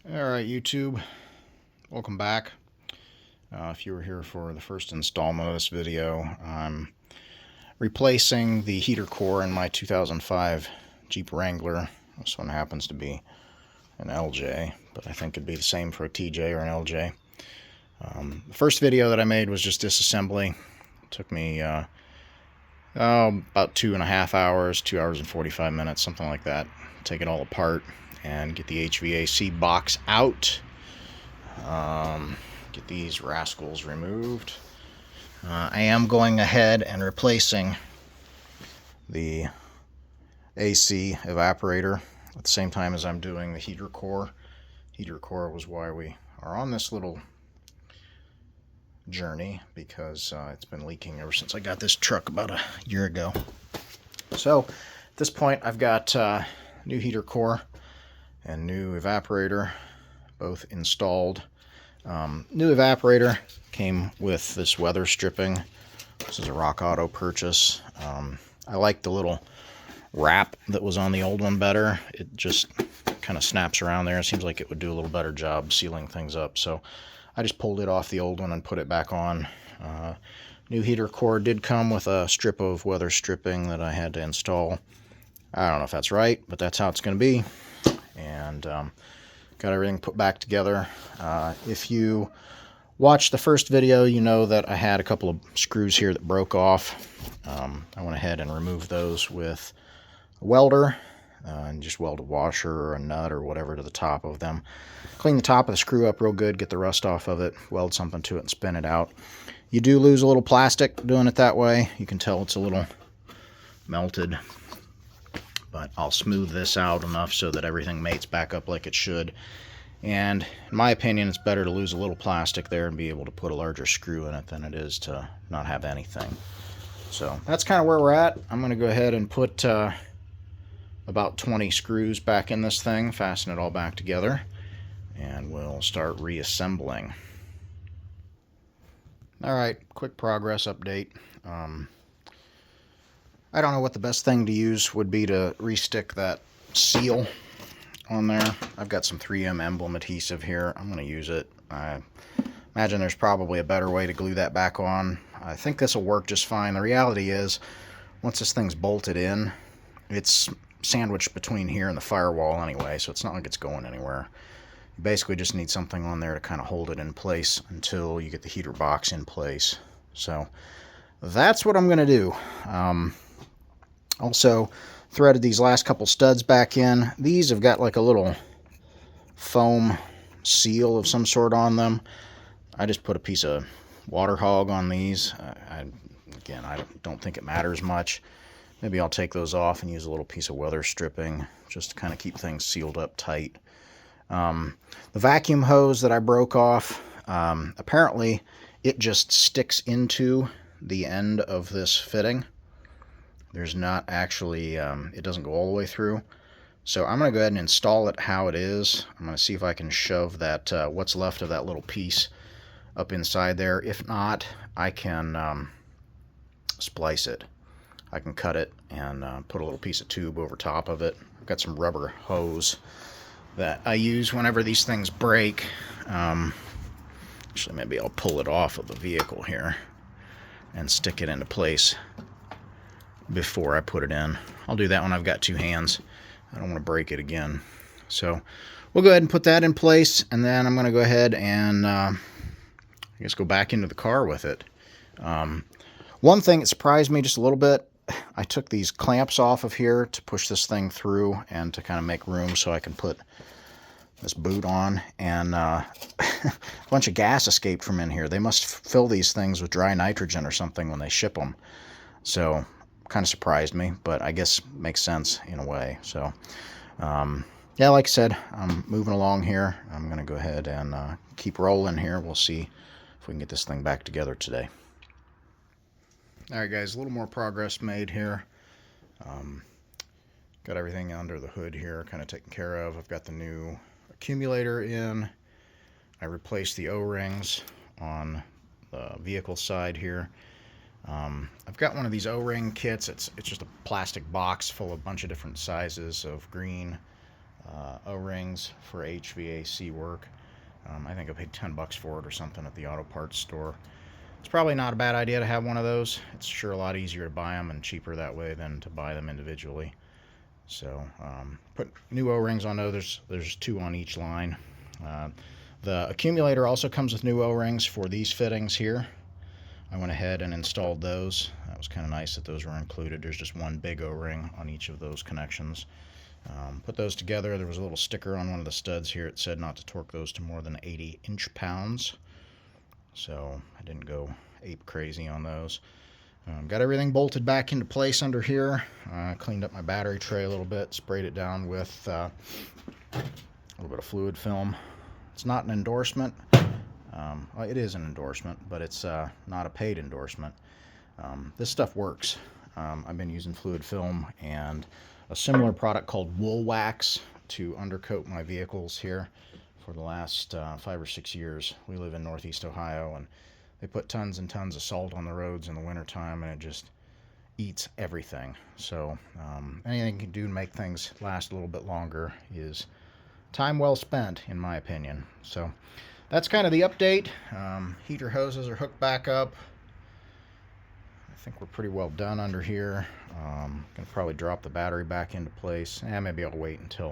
Alright, YouTube, welcome back. If you were here for the first installment of this video, I'm replacing the heater core in my 2005 Jeep Wrangler. This one happens to be an LJ, but I think it'd be the same for a TJ or an LJ. The first video that I made was just disassembly. It took me about 2.5 hours, 2 hours and 45 minutes, something like that. Take it all apart and get the HVAC box out. Get these rascals removed. I am going ahead and replacing the AC evaporator at the same time as I'm doing the heater core. Heater core was why we are on this little journey, because it's been leaking ever since I got this truck about a year ago. So at this point I've got new heater core and new evaporator both installed. New evaporator came with this weather stripping. This is a Rock Auto purchase. I like the little wrap that was on the old one better. It just kind of snaps around there. It seems like it would do a little better job sealing things up. So I just pulled it off the old one and put it back on. New heater core did come with a strip of weather stripping that I had to install. I don't know if that's right, but that's how it's going to be. And got everything put back together. If you watched the first video, you know that I had a couple of screws here that broke off. I went ahead and removed those with a welder and just weld a washer or a nut or whatever to the top of them. Clean the top of the screw up real good, get the rust off of it, weld something to it and spin it out. You do lose a little plastic doing it that way. You can tell it's a little melted, but I'll smooth this out enough so that everything mates back up like it should. And in my opinion, it's better to lose a little plastic there and be able to put a larger screw in it than it is to not have anything. So that's kind of where we're at. I'm going to go ahead and put about 20 screws back in this thing, fasten it all back together, and we'll start reassembling. Alright, quick progress update. I don't know what the best thing to use would be to restick that seal on there. I've got some 3M emblem adhesive here. I'm going to use it. I imagine there's probably a better way to glue that back on. I think this will work just fine. The reality is, once this thing's bolted in, it's sandwiched between here and the firewall anyway, so it's not like it's going anywhere. You basically just need something on there to kind of hold it in place until you get the heater box in place. So that's what I'm going to do. Also threaded these last couple studs back in. These have got like a little foam seal of some sort on them. I just put a piece of water hog on these. Again, I don't think it matters much. Maybe I'll take those off and use a little piece of weather stripping just to kind of keep things sealed up tight. The vacuum hose that I broke off, apparently it just sticks into the end of this fitting. There's not actually, it doesn't go all the way through. So I'm going to go ahead and install it how it is. I'm going to see if I can shove that, what's left of that little piece up inside there. If not, I can splice it. I can cut it and put a little piece of tube over top of it. I've got some rubber hose that I use whenever these things break. Actually, maybe I'll pull it off of the vehicle here and stick it into place before I put it in. I'll do that when I've got two hands. I don't want to break it again. So we'll go ahead and put that in place, and then I'm going to go ahead and I guess go back into the car with it. One thing that surprised me just a little bit, I took these clamps off of here to push this thing through and to kind of make room so I can put this boot on, and a bunch of gas escaped from in here. They must fill these things with dry nitrogen or something when they ship them. So kind of surprised me, but I guess makes sense in a way. So yeah, like I said, I'm moving along here. I'm going to go ahead and keep rolling here. We'll see if we can get this thing back together today. Alright guys, a little more progress made here. Got everything under the hood here kind of taken care of. I've got the new accumulator in. I replaced the O-rings on the vehicle side here. I've got one of these O-ring kits. It's just a plastic box full of a bunch of different sizes of green, O-rings for HVAC work. I think I paid $10 for it or something at the auto parts store. It's probably not a bad idea to have one of those. It's sure a lot easier to buy them and cheaper that way than to buy them individually. So put new O-rings on those. There's 2 on each line. The accumulator also comes with new O-rings for these fittings here. I went ahead and installed those. That was kind of nice that those were included. There's just one big O-ring on each of those connections. Put those together. There was a little sticker on one of the studs here. It said not to torque those to more than 80 inch-pounds. So I didn't go ape crazy on those. Got everything bolted back into place under here. Cleaned up my battery tray a little bit. Sprayed it down with a little bit of fluid film. It's not an endorsement. Well, it is an endorsement, but it's not a paid endorsement. This stuff works. I've been using fluid film and a similar product called wool wax to undercoat my vehicles here for the last 5 or 6 years. We live in Northeast Ohio, and they put tons and tons of salt on the roads in the wintertime, and it just eats everything. So anything you can do to make things last a little bit longer is time well spent, in my opinion. So that's kind of the update. Heater hoses are hooked back up. I think we're pretty well done under here. Gonna probably drop the battery back into place. Maybe I'll wait until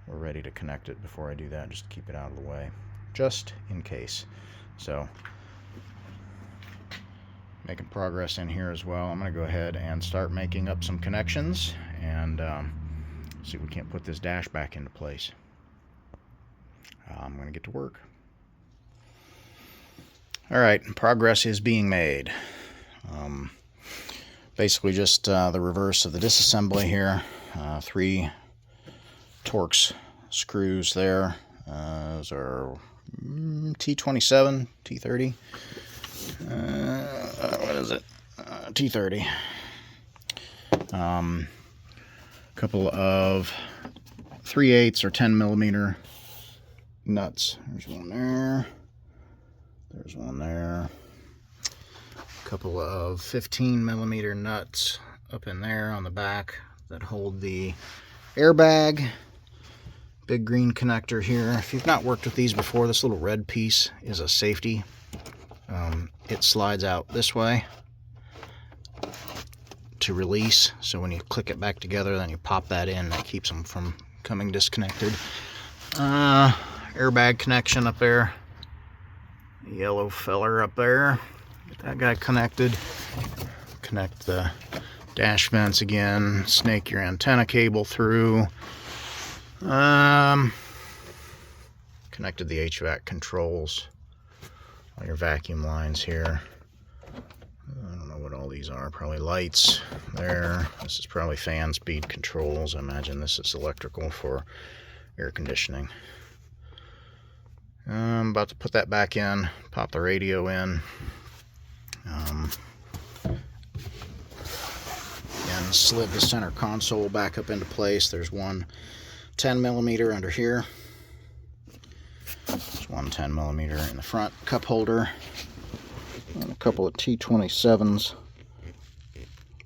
we're ready to connect it before I do that, just to keep it out of the way, just in case. So making progress in here as well. I'm gonna go ahead and start making up some connections and see if we can't put this dash back into place. I'm gonna get to work. All right, progress is being made. Basically just the reverse of the disassembly here. 3 Torx screws there. Those are T27, T30. What is it? T30. Couple of 3/8 or 10 millimeter nuts. There's one there. There's one there. Couple of 15 millimeter nuts up in there on the back that hold the airbag. Big green connector here. If you've not worked with these before, this little red piece is a safety. It slides out this way to release, so when you click it back together, then you pop that in. That keeps them from coming disconnected. Airbag connection up there. Yellow feller up there. Get that guy connected. Connect the dash vents again. Snake your antenna cable through. Connected the HVAC controls. All your vacuum lines here. I don't know what all these are. Probably lights there. This is probably fan speed controls. I imagine this is electrical for air conditioning. I'm about to put that back in. Pop the radio in. And slid the center console back up into place. There's one 10 millimeter under here. There's one 10 millimeter in the front cup holder. And a couple of T27s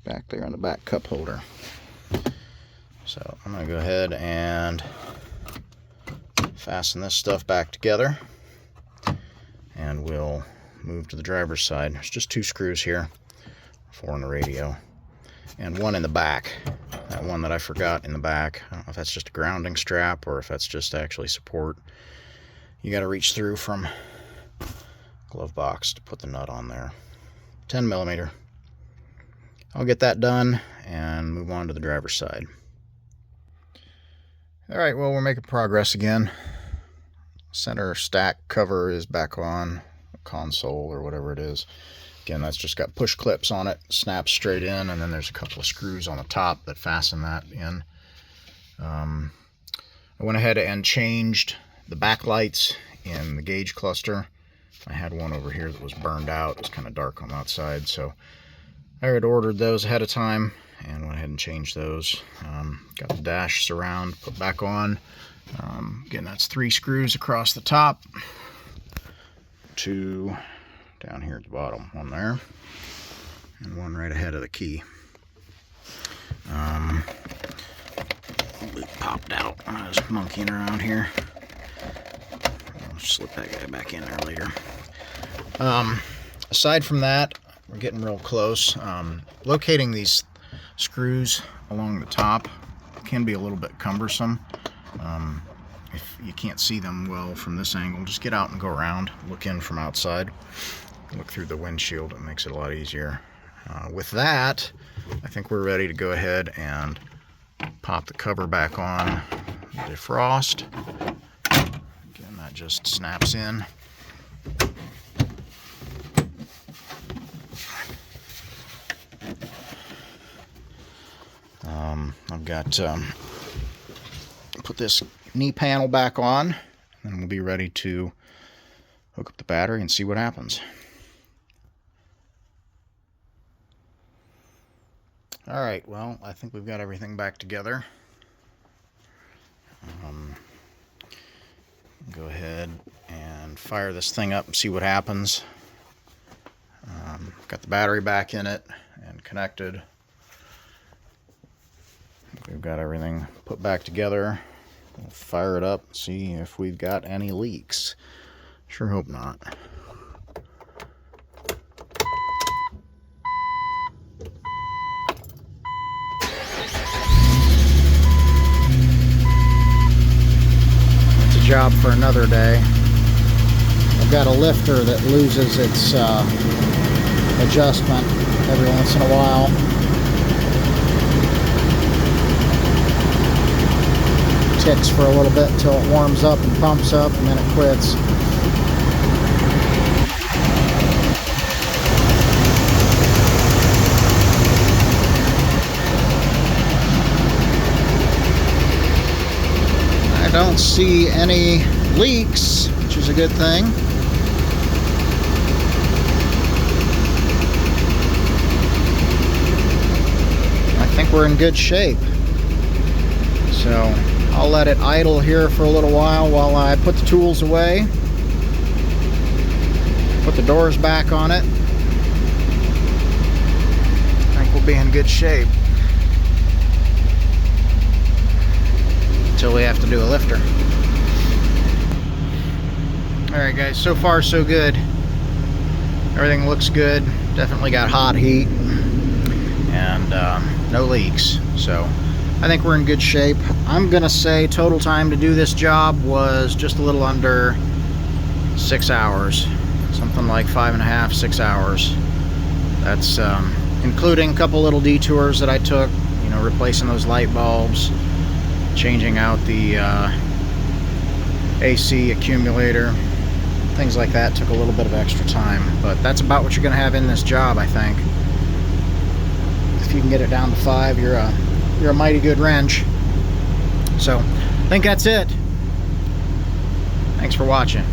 back there in the back cup holder. So I'm going to go ahead and fasten this stuff back together. And we'll move to the driver's side. There's just 2 screws here, 4 in the radio, and 1 in the back. That one that I forgot in the back, I don't know if that's just a grounding strap or if that's just actually support. You got to reach through from glove box to put the nut on there. 10 millimeter. I'll get that done and move on to the driver's side. Alright, well, we're making progress again. Center stack cover is back on, console or whatever it is. Again, that's just got push clips on it, snaps straight in, and then there's a couple of screws on the top that fasten that in. I went ahead and changed the backlights in the gauge cluster. I had one over here that was burned out. It was kind of dark on that side, so I had ordered those ahead of time and went ahead and changed those. Got the dash surround put back on. Again, that's 3 screws across the top, 2 down here at the bottom, 1 there, and 1 right ahead of the key. Loop popped out when I was monkeying around here. I'll slip that guy back in there later. Aside from that, we're getting real close. Locating these screws along the top can be a little bit cumbersome. If you can't see them well from this angle, just get out and go around, look in from outside, look through the windshield. It makes it a lot easier. With that, I think we're ready to go ahead and pop the cover back on, defrost. Again, that just snaps in. I've got put this knee panel back on, and we'll be ready to hook up the battery and see what happens. Alright, well, I think we've got everything back together. Go ahead and fire this thing up and see what happens. Got the battery back in it and connected. We've got everything put back together. We'll fire it up, see if we've got any leaks. Sure hope not. That's a job for another day. I've got a lifter that loses its adjustment every once in a while. Ticks for a little bit until it warms up and pumps up, and then it quits. I don't see any leaks, which is a good thing. I think we're in good shape. So I'll let it idle here for a little while I put the tools away, put the doors back on it. I think we'll be in good shape until we have to do a lifter. Alright guys, so far so good. Everything looks good. Definitely got hot heat and no leaks. So I think we're in good shape. I'm gonna say total time to do this job was just a little under 6 hours. Something like 5.5, 6 hours. That's including a couple little detours that I took, you know, replacing those light bulbs, changing out the AC accumulator, things like that. Took a little bit of extra time, but that's about what you're gonna have in this job, I think. If you can get it down to 5, you're a mighty good wrench. So I think that's it. Thanks for watching.